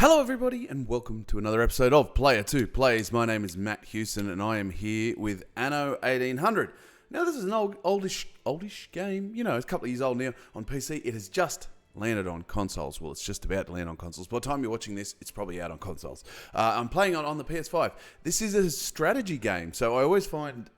Hello everybody and welcome to another episode of Player 2 Plays. My name is Matt Hewson and I am here with Anno 1800. Now this is an oldish game, you know, it's a couple of years old now on PC. It has just landed on consoles. Well, it's just about to land on consoles. By the time you're watching this, it's probably out on consoles. I'm playing on the PS5. This is a strategy game, so I always find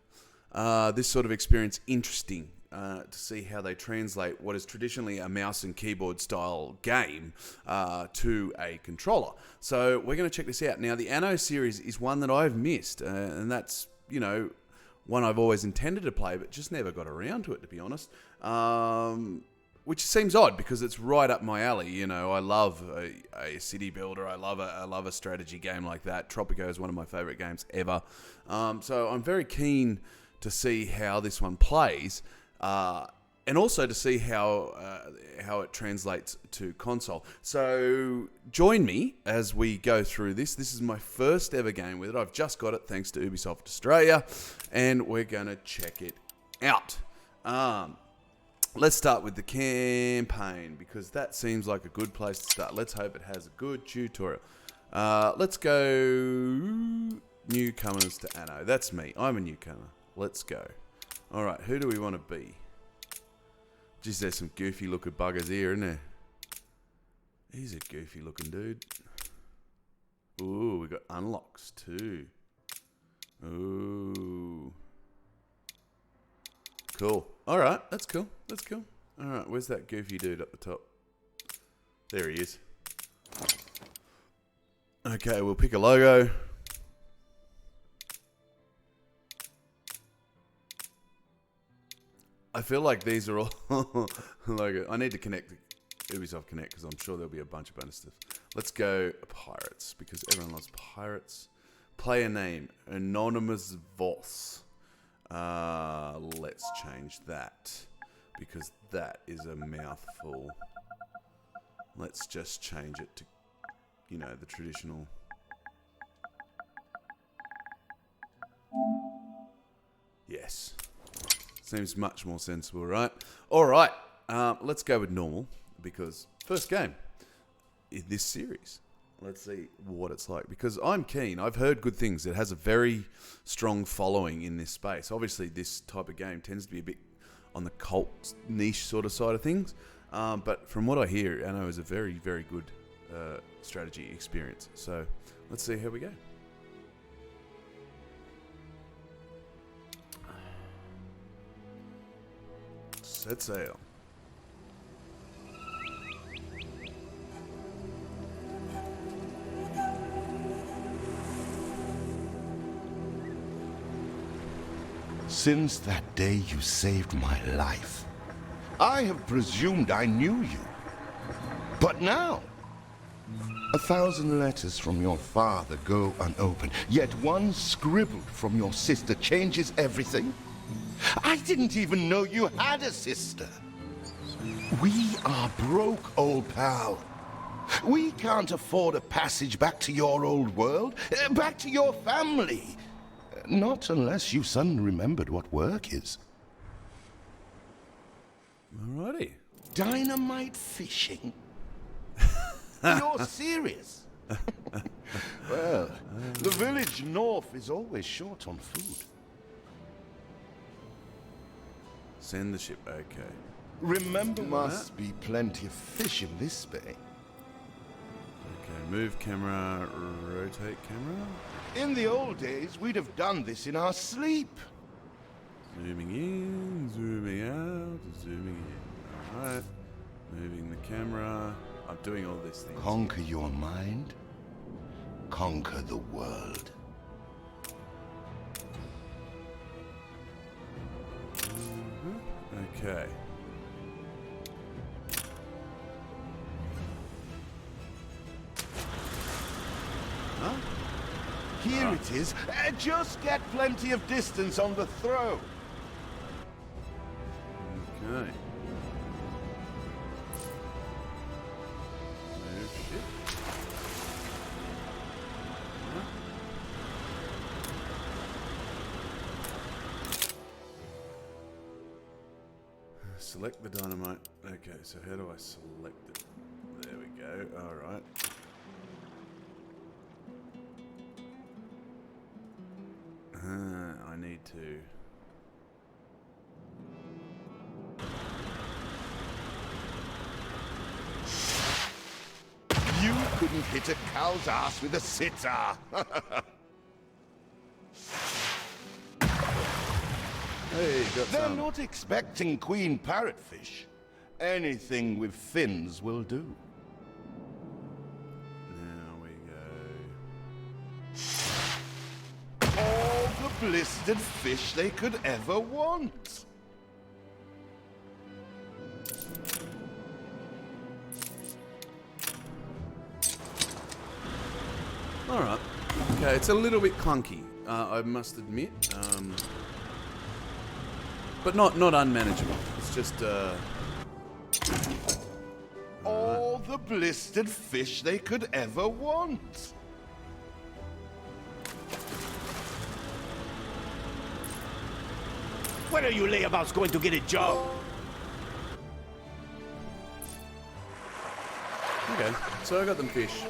this sort of experience interesting. To see how they translate what is traditionally a mouse and keyboard style game to a controller. So we're going to check this out. Now, the Anno series is one that I've missed, and that's, you know, one I've always intended to play, but just never got around to it, to be honest. Which seems odd because it's right up my alley. You know, I love a city builder. I love a strategy game like that. Tropico is one of my favorite games ever. So I'm very keen to see how this one plays. And also to see how it translates to console. So join me as we go through this. This is my first ever game with it. I've just got it thanks to Ubisoft Australia, and we're going to check it out. Let's start with the campaign because that seems like a good place to start. Let's hope it has a good tutorial. Let's go newcomers to Anno. That's me. I'm a newcomer. Let's go. All right, who do we want to be? Geez, there's some goofy looking buggers here, isn't there? He's a goofy looking dude. Ooh, we got unlocks too. Ooh. Cool. All right, that's cool. That's cool. All right, where's that goofy dude up the top? There he is. Okay, we'll pick a logo. I feel like these are all logo. I need to connect to Ubisoft Connect because I'm sure there'll be a bunch of bonus stuff. Let's go pirates because everyone loves pirates. Player name Anonymous Voss. Let's change that because that is a mouthful. Let's just change it to, you know, the traditional. Yes. Seems much more sensible, right? All right, let's go with normal because first game in this series. Let's see what it's like because I'm keen. I've heard good things. It has a very strong following in this space. Obviously, this type of game tends to be a bit on the cult niche sort of side of things. But from what I hear, Anno is a very, very good strategy experience. So let's see how we go. Set sail. Since that day you saved my life, I have presumed I knew you. But now, 1,000 letters from your father go unopened, yet one scribbled from your sister changes everything. I didn't even know you had a sister. We are broke, old pal. We can't afford a passage back to your old world, back to your family. Not unless you suddenly remembered what work is. Alrighty. Dynamite fishing? You're serious? Well, the village north is always short on food. Send the ship. Okay. Remember, must be plenty of fish in this bay. Okay. Move camera. Rotate camera. In the old days, we'd have done this in our sleep. Zooming in. Zooming out. Zooming in. All right. Moving the camera. I'm doing all these things. Conquer your mind. Conquer the world. Okay. Huh? Here it is. Just get plenty of distance on the throw. Okay. Move ship. Select the dynamite. Okay, so how do I select it? There we go. All right. I need to... You couldn't hit a cow's ass with a sitar. Hey, got They're some. not expecting queen parrotfish. Anything with fins will do. There we go. All the blistered fish they could ever want. Alright. Okay, it's a little bit clunky, I must admit. But not unmanageable. It's just, All the blistered fish they could ever want. When are you layabouts going to get a job? okay. So I got them fish.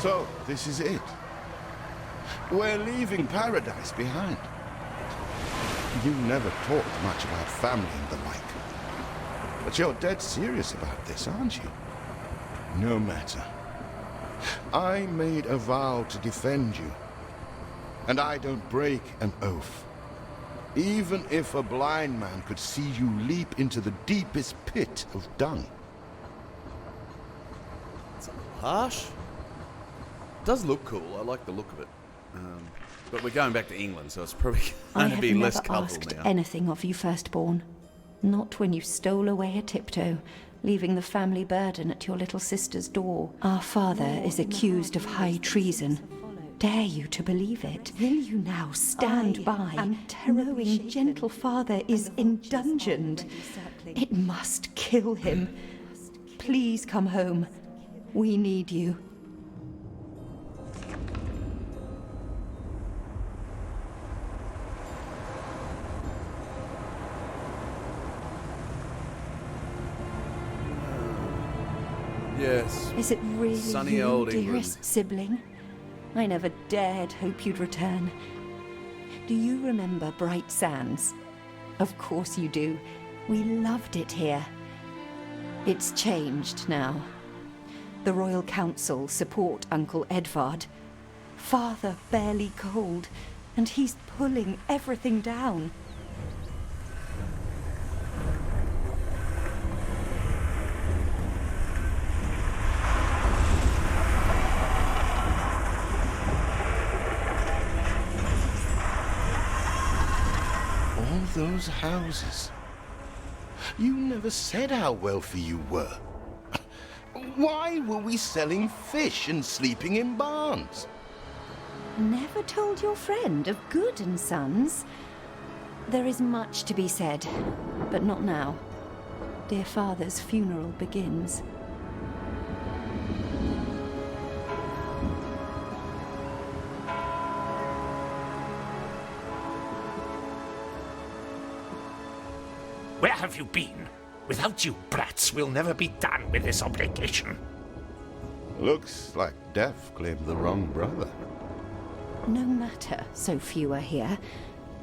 So, this is it. We're leaving paradise behind. You never talked much about family and the like. But you're dead serious about this, aren't you? No matter. I made a vow to defend you. And I don't break an oath. Even if a blind man could see you leap into the deepest pit of dung. It's a little harsh. Does look cool. I like the look of it. But we're going back to England, so it's probably going to be less I have never colourful asked now. anything of you, firstborn. Not when you stole away a tiptoe, leaving the family burden at your little sister's door. Our father is accused of high treason. Dare you to believe it? Will you now stand by, knowing gentle father is indungeoned? It must kill him. Please come home. We need you. Yes. Is it really Sunny you, old dearest England. sibling? I never dared hope you'd return. Do you remember Bright Sands? Of course you do. We loved it here. It's changed now. The Royal Council support Uncle Edvard. Father barely cold, and he's pulling everything down. All those houses. You never said how wealthy you were. Why were we selling fish and sleeping in barns? Never told your friend of Good and Sons? There is much to be said, but not now. Dear father's funeral begins. Where have you been? Without you brats, we'll never be done with this obligation. Looks like Death claimed the wrong brother. No matter, so few are here,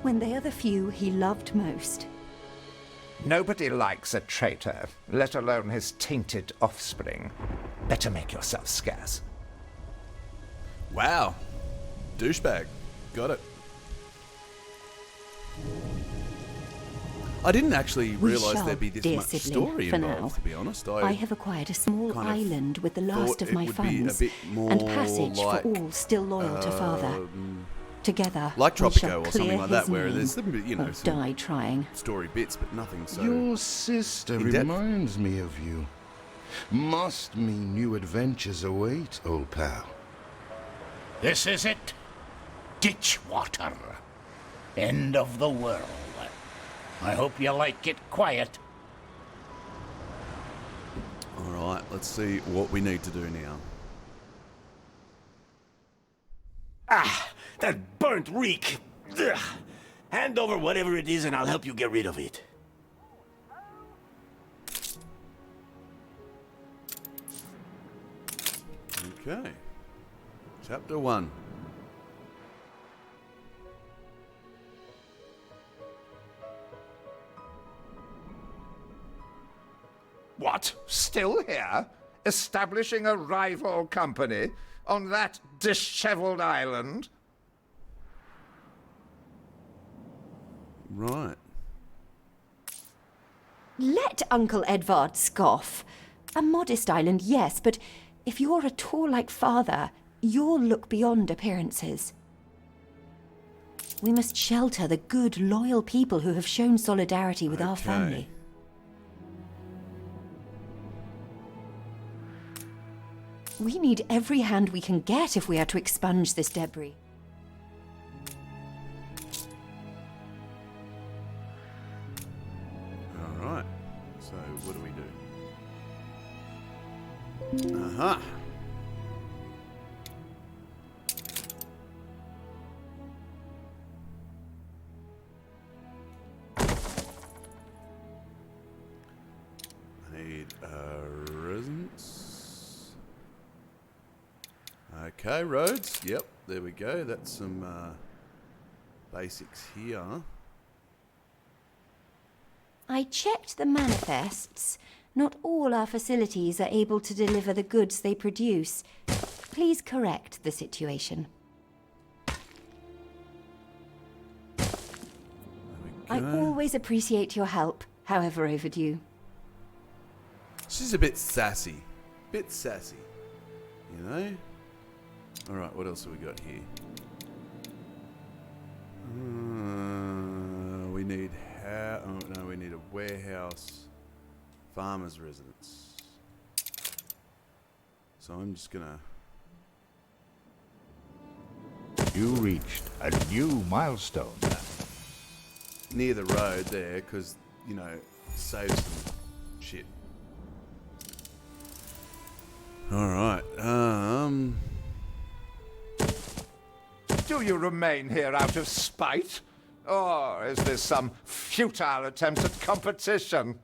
when they are the few he loved most. Nobody likes a traitor, let alone his tainted offspring. Better make yourself scarce. Wow. Douchebag. Got it. I didn't actually We realise shall, there'd be this dear much sibling, story for involved, now. to be honest. I have acquired a small kind of island with the thought last of it my would be a funds, bit more and passage like, for all still loyal to father. Together, like we Tropico shall or something clear like that, his where name, there's some, you know, or some die trying. story bits, but nothing so... Your sister in depth. reminds me of you. Must mean new adventures await, old pal. This is it. Ditch water. End of the world. I hope you like it quiet. Alright, let's see what we need to do now. Ah, that burnt reek. Ugh. Hand over whatever it is and I'll help you get rid of it. Okay. Chapter 1. What? Still here? Establishing a rival company on that disheveled island? Right. Let Uncle Edvard scoff. A modest island, yes, but if you're at all like Father, you'll look beyond appearances. We must shelter the good, loyal people who have shown solidarity with our family. We need every hand we can get if we are to expunge this debris. Alright. So, what do we do? Aha! I need a residence. Okay, roads. Yep, there we go. That's some basics here. I checked the manifests. Not all our facilities are able to deliver the goods they produce. Please correct the situation. I always appreciate your help, however overdue. She's a bit sassy. You know? Alright, what else have we got here? We need we need a warehouse, farmer's residence. So I'm just gonna... You reached a new milestone. near the road there, because, you know, saves some shit. Alright, Do you remain here out of spite? Or is this some futile attempt at competition?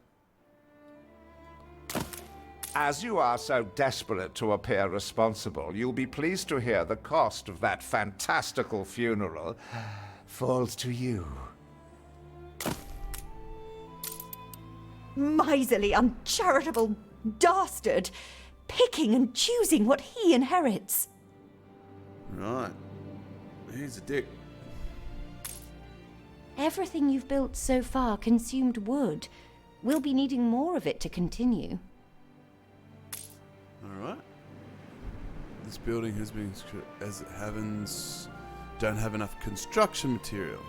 As you are so desperate to appear responsible, you'll be pleased to hear the cost of that fantastical funeral falls to you. Miserly, uncharitable dastard! Picking and choosing what he inherits. right. He's a dick. Everything you've built so far consumed wood. We'll be needing more of it to continue. Alright. This building has been, as it happens, don't have enough construction material.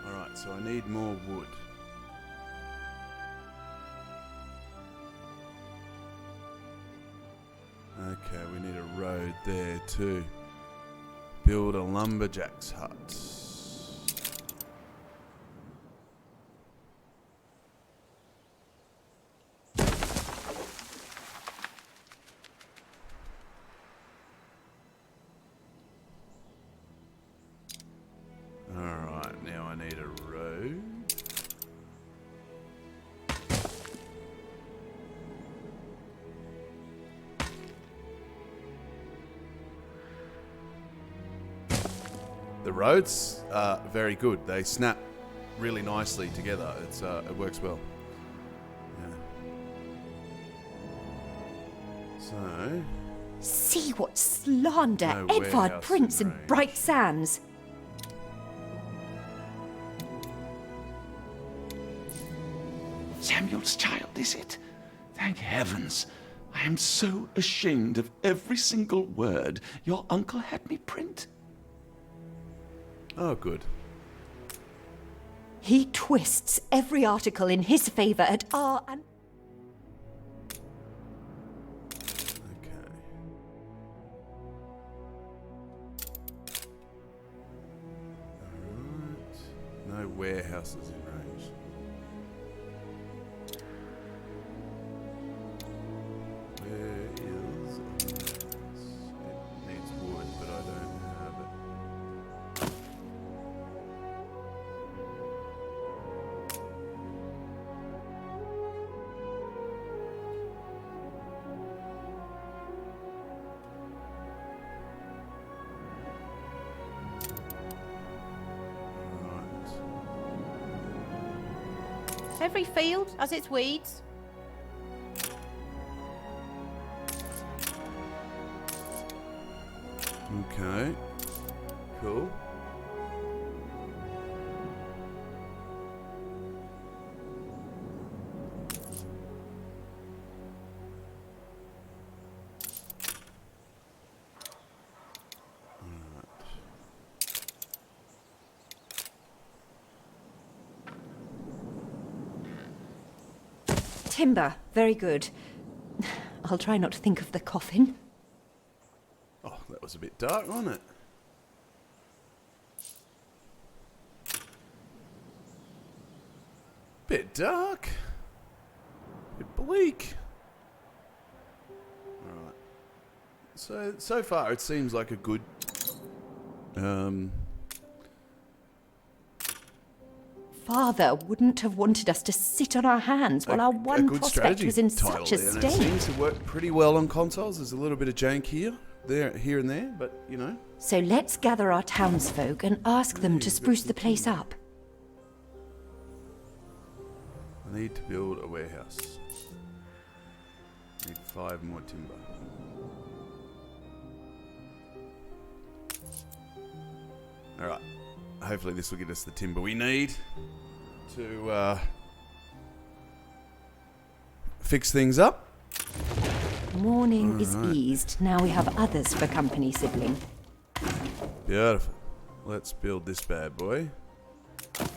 Alright, so I need more wood. Okay, we need a road there too. Build a lumberjack's hut. Alright, now I need a road. The roads are very good. They snap really nicely together. It's it works well. Yeah. So See what slander No Edvard warehouse Prince in and range. Bright Sands. Samuel's child, is it? Thank heavens. I am so ashamed of every single word your uncle had me print. oh, good. He twists every article in his favour at our and Okay. Alright. No warehouses in range. Where is a warehouse? It needs wood, but I don't have it. Every field has its weeds. Okay. Cool. Timber. Very good. I'll try not to think of the coffin. Oh, that was a bit dark, wasn't it? Bit dark. Bit bleak. Alright. So far it seems like a good Father wouldn't have wanted us to sit on our hands while our one good prospect was in title such a there, and it state. seems to work pretty well on consoles. There's a little bit of jank here and there, but you know. So let's gather our townsfolk and ask them to spruce the place up. I need to build a warehouse. Need 5 more timber. Alright. Hopefully this will get us the timber we need to fix things up. Mourning is eased. Now we have others for company, sibling. Beautiful. Let's build this bad boy.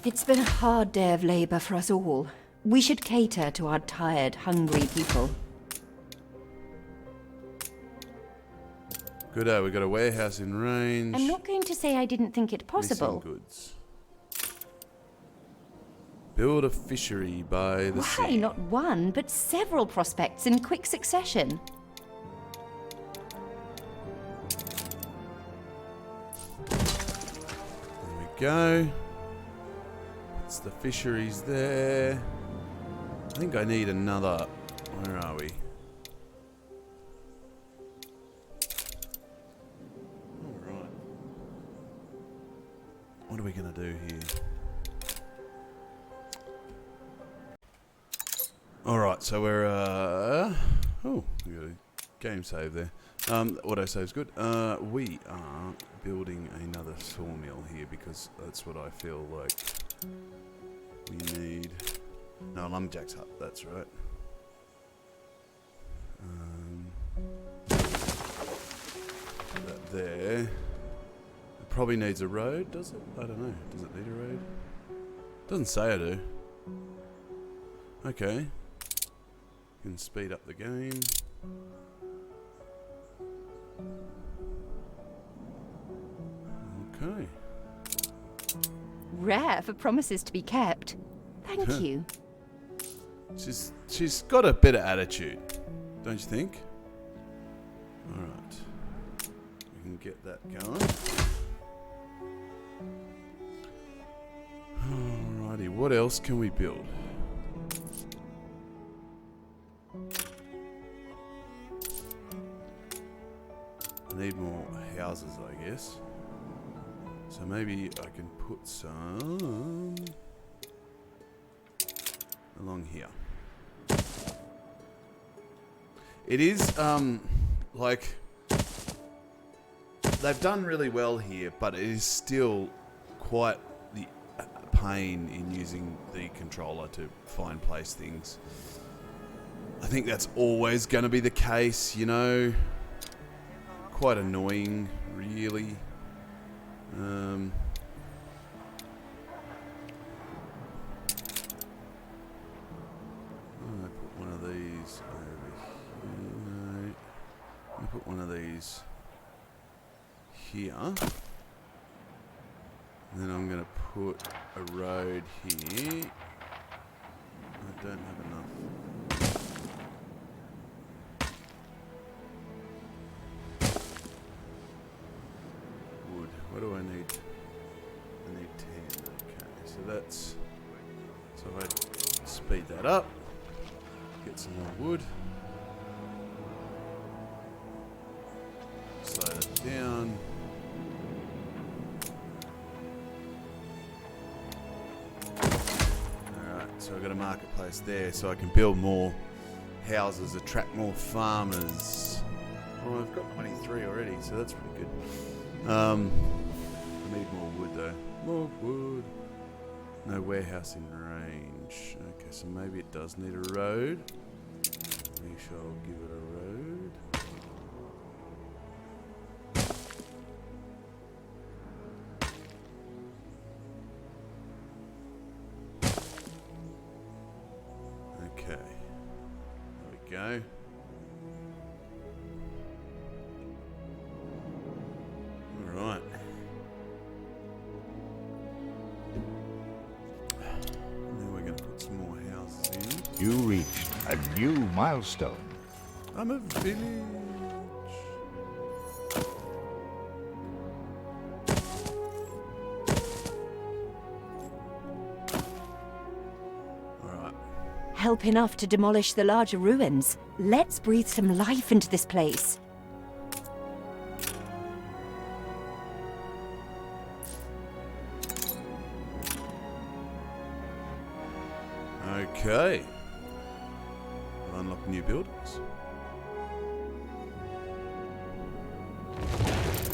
It's been a hard day of labour for us all. We should cater to our tired, hungry people. Good, we got a warehouse in range. I'm not going to say I didn't think it possible. Missing goods. Build a fishery by the Why sea. not one, but several prospects in quick succession? There we go. It's the fisheries there. I think I need another. Where are we? Alright. What are we going to do here? Alright, so we're. Oh, we got a game save there. Autosave's good. We are building another sawmill here because that's what I feel like we need. No, lumberjack's hut, that's right. That there. It probably needs a road, does it? I don't know. Does it need a road? Doesn't say I do. Okay. Can speed up the game. Okay. Rare for promises to be kept. Thank you. She's got a better attitude, don't you think? Alright. We can get that going. Alrighty, what else can we build? I need more houses, I guess. So maybe I can put some along here. It is, like, they've done really well here, but it is still quite the pain in using the controller to find place things. I think that's always going to be the case, you know. Quite annoying, really. I'm gonna put one of these over here. I'm gonna put one of these here. And then I'm gonna put a road here. I don't have enough. Wood. What do I need? I need 10. Okay, so that's. So if I speed that up, get some more wood, slow that down. Alright, So I've got a marketplace there so I can build more houses, attract more farmers. Oh, I've got 23 already, so that's pretty good. I need more wood though. More wood. No warehouse in range. Okay, so maybe it does need a road. We shall give it a road. Okay. There we go. Alright. Now we're going to put some more houses in. You reached a new milestone. I'm a village. Alright. Help enough to demolish the larger ruins. Let's breathe some life into this place. Okay. Unlock new buildings.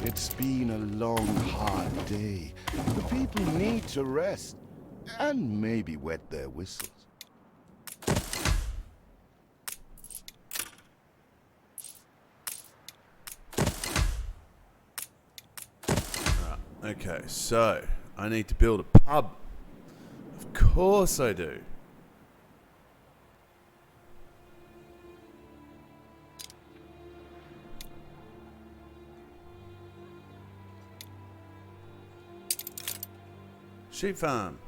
It's been a long, hard day. The people need to rest. And maybe wet their whistles. Okay, so I need to build a pub. Of course I do. Sheep farm.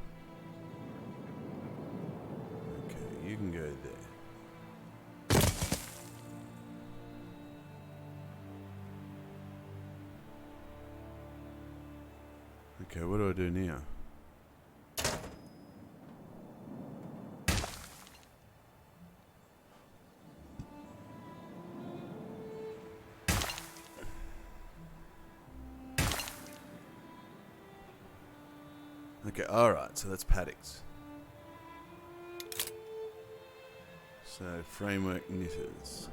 Okay, you can go there. Okay, what do I do now? Okay, alright, so that's paddocks. So, framework knitters.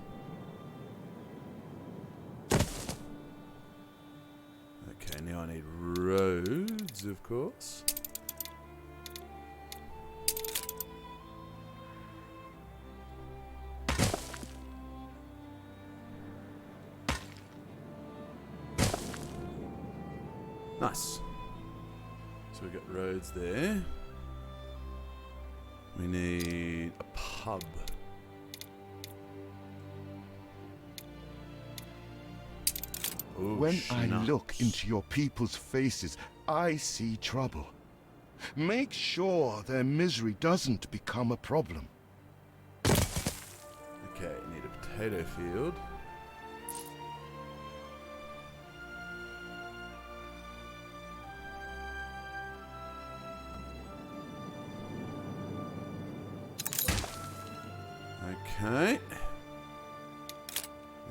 Okay, now I need roads, of course. Nice. So we've got roads there. We need a pub. Ooh, When I schnapps. look into your people's faces, I see trouble. Make sure their misery doesn't become a problem. Okay, need a potato field. Okay.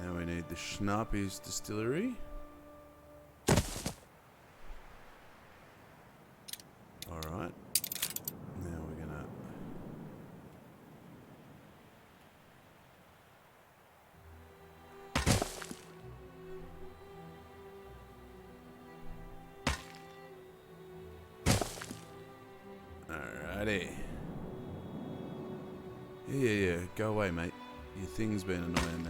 Now we need the Schnappies distillery. Alright. Now we're gonna... Alrighty. Yeah. Go away, mate. Your thing's been annoying now.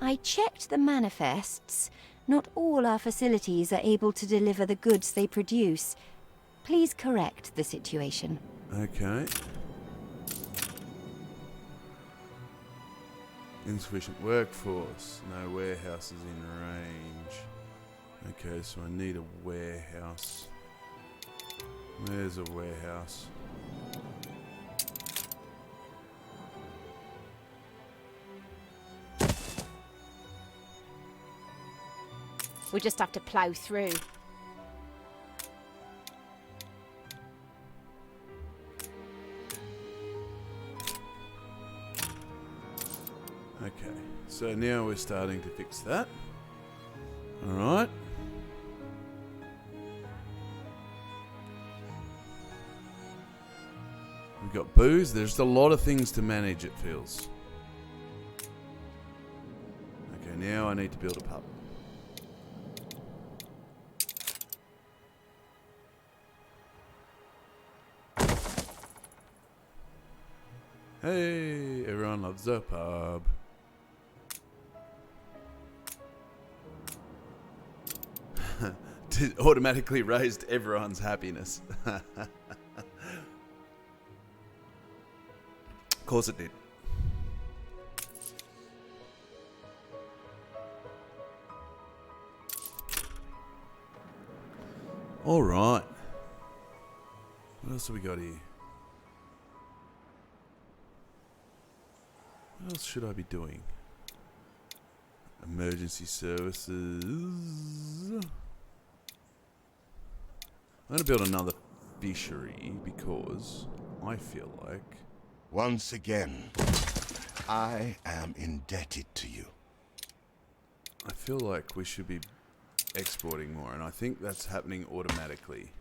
I checked the manifests. Not all our facilities are able to deliver the goods they produce. Please correct the situation. Okay. Insufficient workforce. No warehouses in range. Okay, so I need a warehouse. There's a warehouse. We just have to plough through. Okay, so now we're starting to fix that. Alright. got booze. There's a lot of things to manage, it feels. Okay, now I need to build a pub. Hey, everyone loves a pub. It automatically raised everyone's happiness. Of course it did. All right. What else have we got here? What else should I be doing? Emergency services. I'm going to build another fishery because I feel like... Once again, I am indebted to you. I feel like we should be exporting more, and I think that's happening automatically.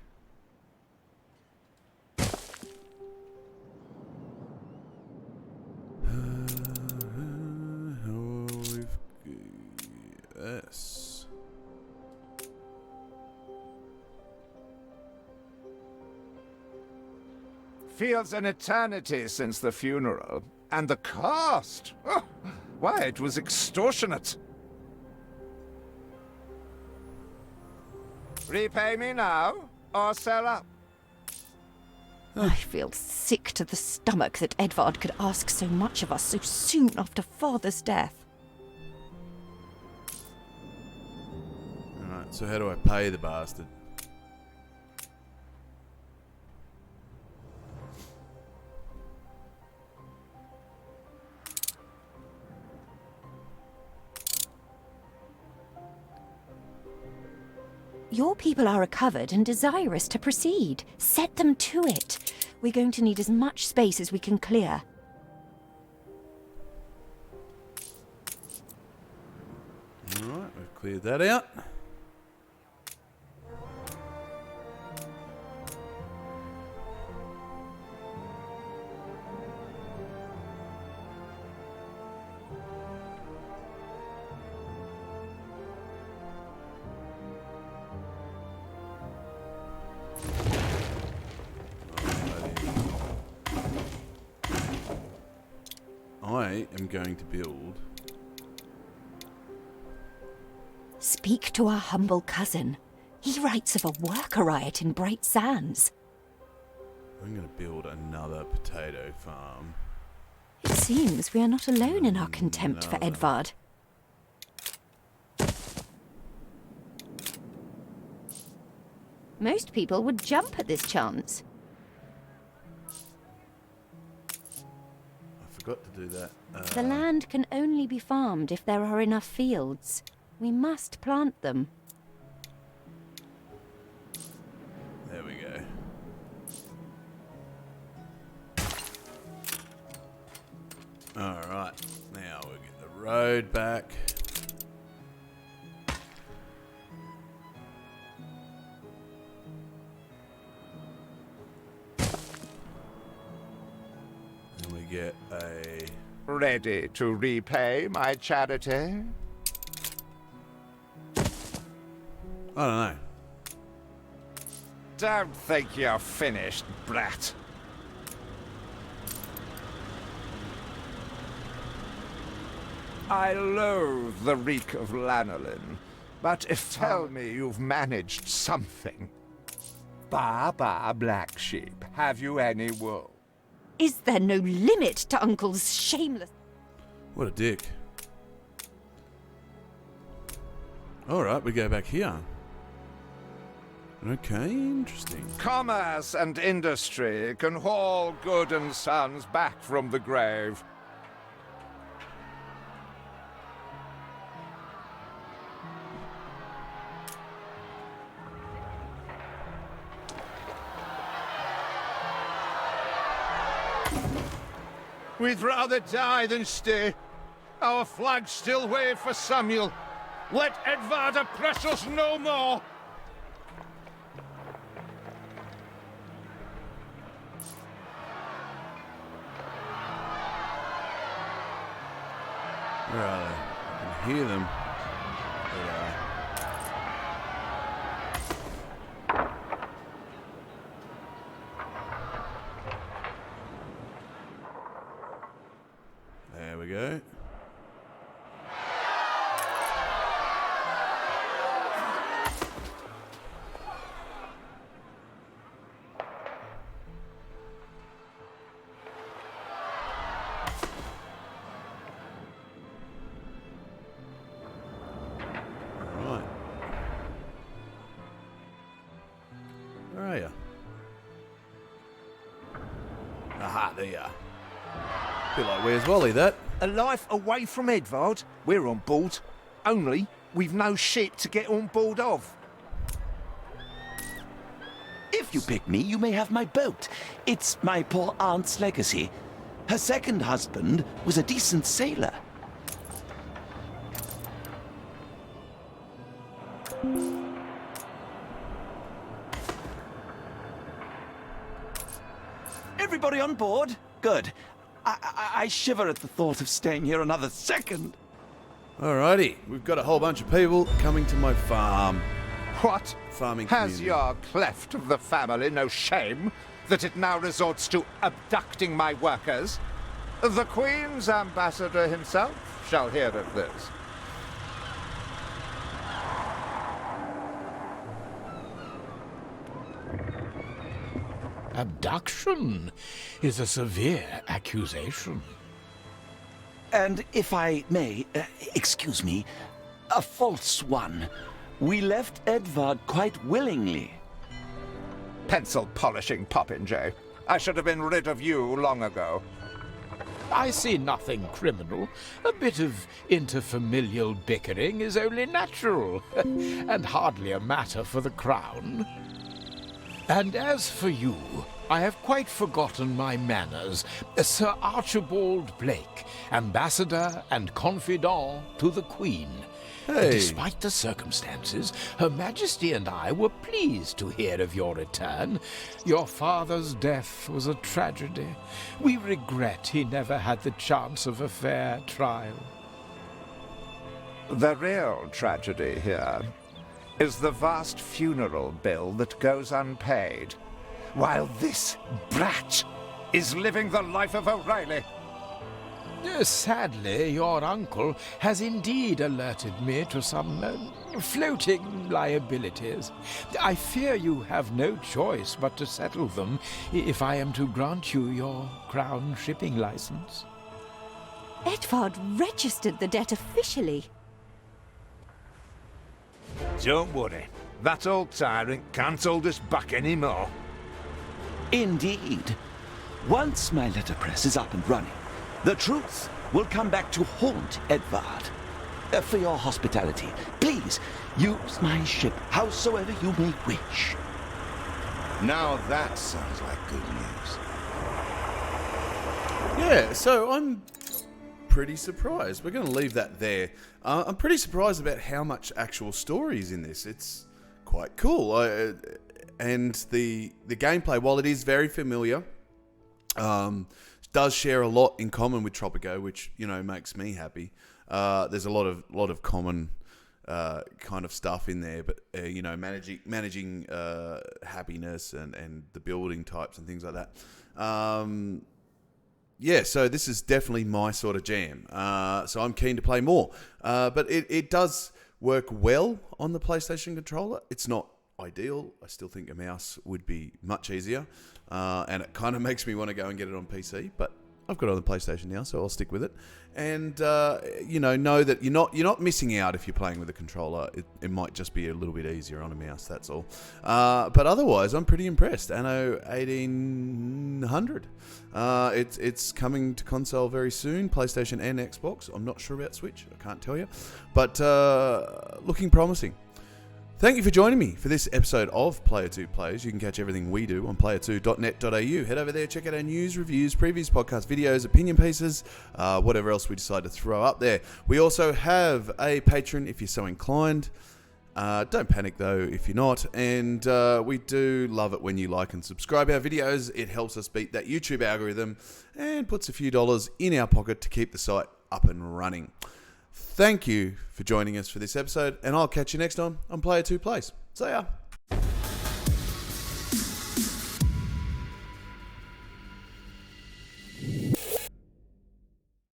Yes. Feels an eternity since the funeral. And the cost! Oh, why, it was extortionate. Repay me now, or sell up. I feel sick to the stomach that Edvard could ask so much of us so soon after Father's death. Alright, so how do I pay the bastard? Your people are recovered and desirous to proceed. Set them to it. We're going to need as much space as we can clear. Alright, we've cleared that out. I am going to build... Speak to our humble cousin. He writes of a worker riot in Bright Sands. I'm going to build another potato farm. It seems we are not alone in our contempt for Edvard. Most people would jump at this chance. I forgot to do that. The land can only be farmed if there are enough fields. We must plant them. There we go. Alright, now we'll get the road back. And we get a... Ready to repay my charity? I don't know. Don't think you're finished, brat. I loathe the reek of lanolin, but if tell me you've managed something. Ba, black sheep, have you any wool? Is there no limit to Uncle's shameless... What a dick. Alright, we go back here. Okay, interesting. Commerce and industry can haul good and sons back from the grave. We'd rather die than stay. Our flags still wave for Samuel. Let Edvard oppress us no more. Where are they? I can hear them. There they are. There we go. Right. Where are you? Aha, there you are. Bit like Where's Wally, that. A life away from Edvard? We're on board. Only we've no ship to get on board of. If you pick me, you may have my boat. It's my poor aunt's legacy. Her second husband was a decent sailor. Everybody on board? Good. I shiver at the thought of staying here another second. Alrighty, we've got a whole bunch of people coming to my farm. What? Farming Has community. your cleft of the family no shame that it now resorts to abducting my workers? The Queen's ambassador himself shall hear of this. Abduction is a severe accusation. And if I may, excuse me, a false one. We left Edvard quite willingly. Pencil polishing popinjay. I should have been rid of you long ago. I see nothing criminal. A bit of interfamilial bickering is only natural, and hardly a matter for the crown. And as for you, I have quite forgotten my manners. Sir Archibald Blake, ambassador and confidant to the Queen. Hey. Despite the circumstances, Her Majesty and I were pleased to hear of your return. Your father's death was a tragedy. We regret he never had the chance of a fair trial. The real tragedy here is the vast funeral bill that goes unpaid, while this brat is living the life of O'Reilly. Sadly, your uncle has indeed alerted me to some floating liabilities. I fear you have no choice but to settle them if I am to grant you your crown shipping license. Edvard registered the debt officially. Don't worry, that old tyrant can't hold us back anymore. Indeed. Once my letterpress is up and running, the truth will come back to haunt Edvard. For your hospitality, please use my ship howsoever you may wish. Now that sounds like good news. Yeah, so I'm pretty surprised. We're going to leave that there. I'm pretty surprised about how much actual story is in this. It's quite cool. And the gameplay, while it is very familiar, does share a lot in common with Tropico, which, you know, makes me happy. There's a lot of common kind of stuff in there, but you know, managing happiness and the building types and things like that. Yeah, so this is definitely my sort of jam. So I'm keen to play more. But it does work well on the PlayStation controller. It's not ideal. I still think a mouse would be much easier. And it kind of makes me want to go and get it on PC. But I've got it on the PlayStation now, so I'll stick with it. And you know that you're not missing out if you're playing with a controller. It might just be a little bit easier on a mouse. That's all. But otherwise, I'm pretty impressed. Anno 1800. It's coming to console very soon, PlayStation and Xbox. I'm not sure about Switch. I can't tell you, but looking promising. Thank you for joining me for this episode of Player 2 Plays. You can catch everything we do on player2.net.au. Head over there, check out our news, reviews, previous podcast videos, opinion pieces, whatever else we decide to throw up there. We also have a Patreon if you're so inclined. Don't panic though if you're not. And we do love it when you like and subscribe our videos. It helps us beat that YouTube algorithm and puts a few dollars in our pocket to keep the site up and running. Thank you for joining us for this episode, and I'll catch you next time on Player 2 Plays. See ya.